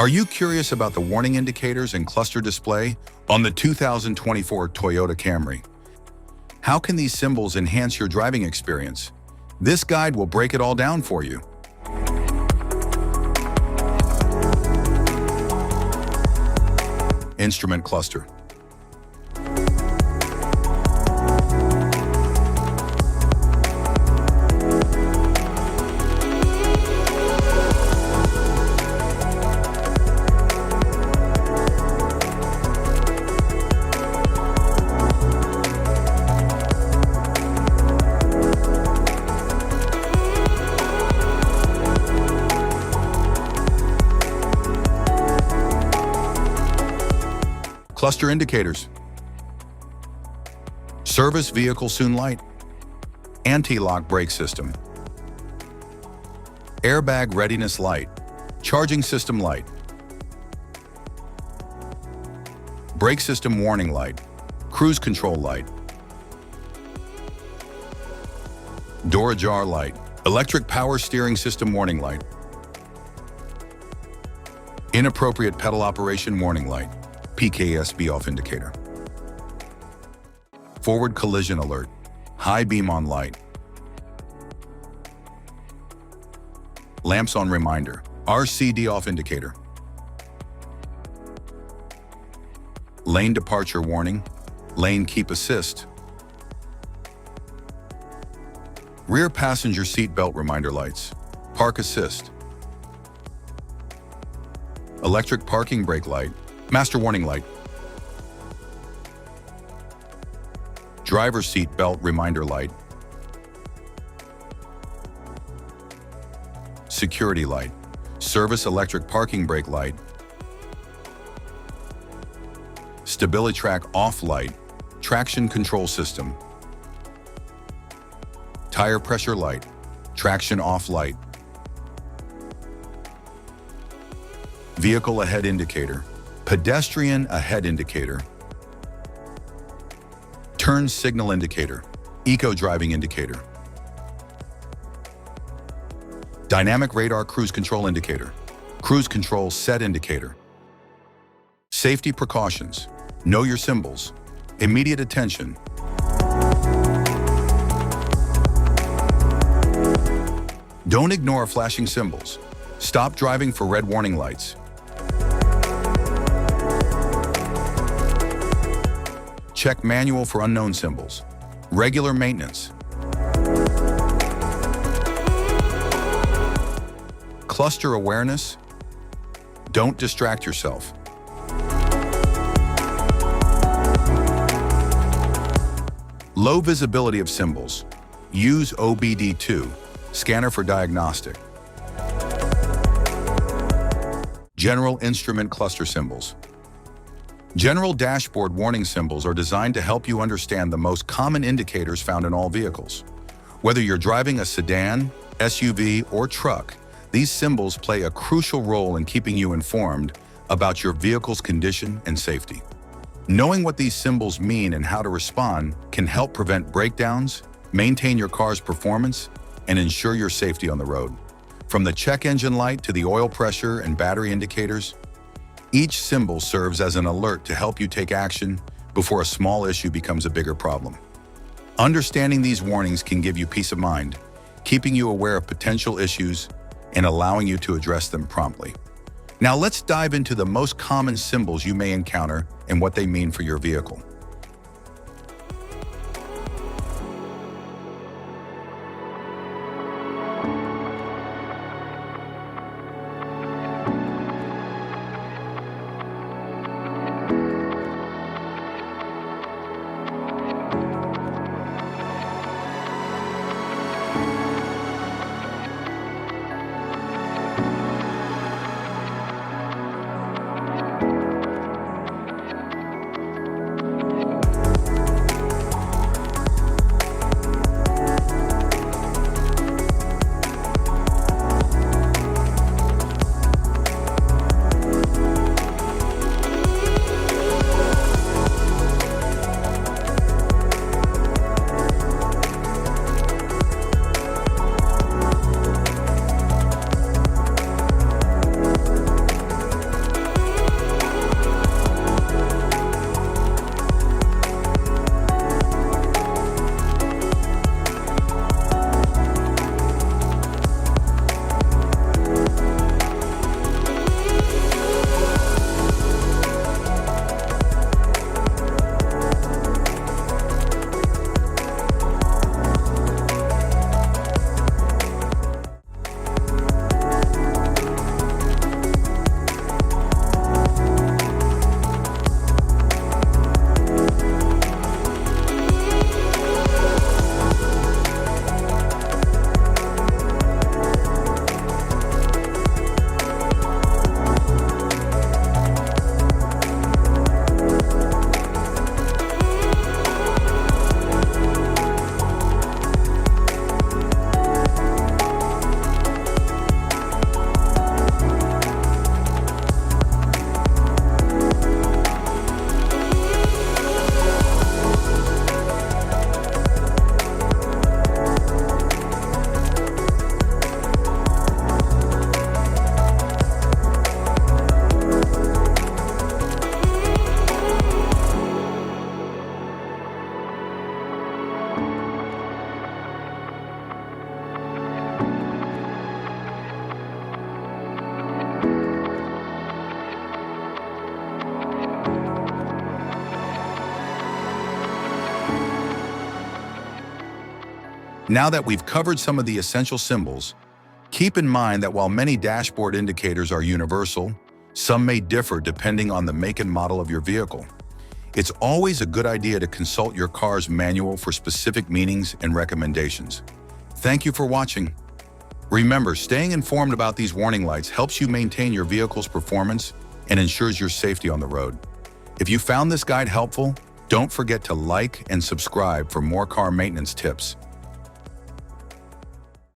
Are you curious about the warning indicators and cluster display on the 2024 Toyota Camry? How can these symbols enhance your driving experience? This guide will break it all down for you. Instrument cluster. Cluster indicators. Service vehicle soon light. Anti-lock brake system. Airbag readiness light. Charging system light. Brake system warning light. Cruise control light. Door ajar light. Electric power steering system warning light. Inappropriate pedal operation warning light. PKSB off indicator. Forward collision alert. High beam on light. Lamps on reminder. RCD off indicator. Lane departure warning. Lane keep assist. Rear passenger seat belt reminder lights. Park assist. Electric parking brake light. Master warning light. Driver's seat belt reminder light. Security light. Service electric parking brake light. Stability track off light. Traction control system. Tire pressure light. Traction off light. Vehicle ahead indicator. Pedestrian ahead indicator. Turn signal indicator. Eco driving indicator. Dynamic radar cruise control indicator. Cruise control set indicator. Safety precautions. Know your symbols. Immediate attention. Don't ignore flashing symbols. Stop driving for red warning lights. Check manual for unknown symbols. Regular maintenance. Cluster awareness. Don't distract yourself. Low visibility of symbols. Use OBD2, scanner for diagnostic. General instrument cluster symbols. General dashboard warning symbols are designed to help you understand the most common indicators found in all vehicles. Whether you're driving a sedan, SUV, or truck, these symbols play a crucial role in keeping you informed about your vehicle's condition and safety. Knowing what these symbols mean and how to respond can help prevent breakdowns, maintain your car's performance, and ensure your safety on the road. From the check engine light to the oil pressure and battery indicators, each symbol serves as an alert to help you take action before a small issue becomes a bigger problem. Understanding these warnings can give you peace of mind, keeping you aware of potential issues and allowing you to address them promptly. Now let's dive into the most common symbols you may encounter and what they mean for your vehicle. Now that we've covered some of the essential symbols, keep in mind that while many dashboard indicators are universal, some may differ depending on the make and model of your vehicle. It's always a good idea to consult your car's manual for specific meanings and recommendations. Thank you for watching. Remember, staying informed about these warning lights helps you maintain your vehicle's performance and ensures your safety on the road. If you found this guide helpful, don't forget to like and subscribe for more car maintenance tips.